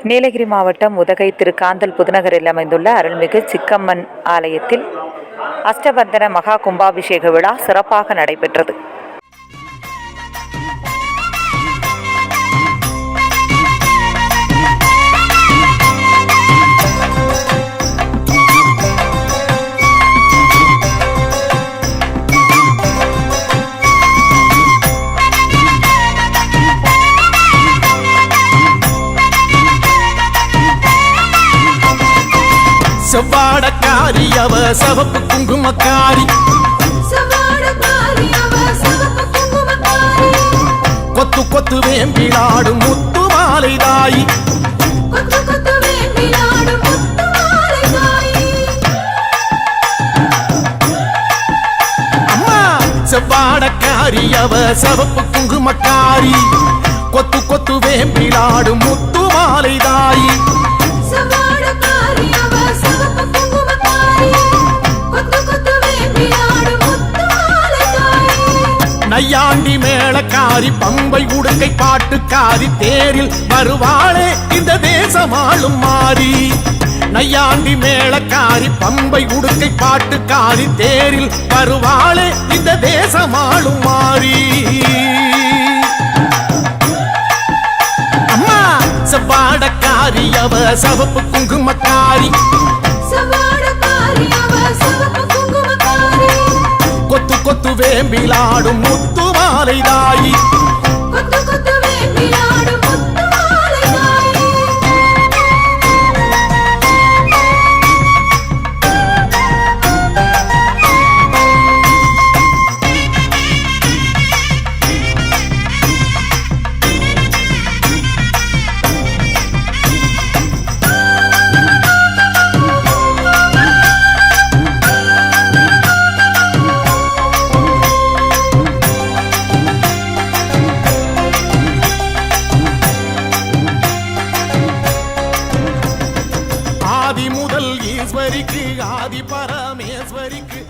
நீலகிரி மாவட்டம் உதகை திருக்காந்தல் புதுநகரில் அமைந்துள்ள அருள்மிகு சிக்கம்மன் ஆலயத்தில் அஷ்டபந்தன மகா கும்பாபிஷேக விழா சிறப்பாக நடைபெற்றது. செவ்வாடக்காரி அவ சவப்பு குங்குமக்காரி, கொத்து கொத்து வேம்பிலாடும் முத்து மாலை தாயி, அம்மா செவ்வாடக்காரி அவ சவப்பு குங்குமக்காரி, கொத்து கொத்து வேம்பிலாடும் முத்து மாலை தாயி, நையாண்டி மேளக்காரி பம்பை உடுக்கை பாட்டுக்காரி, தேரில் வருவாளே இந்த தேசமாளும் மாறி. நையாண்டி மேளக்காரி பம்பை உடுக்கை பாட்டுக்காரி, தேரில் வருவாளே இந்த தேசமாளும் மாறி. அம்மா செவ்வாடக்காரி அவ சவப்பு குங்குமக்காரி, கொத்து கொத்து வேம்பிலாடும் முத்து மாலை தாயி, ஆதி முதல் ஈஸ்வரிக்கு ஆதி பரமேஸ்வரிக்கு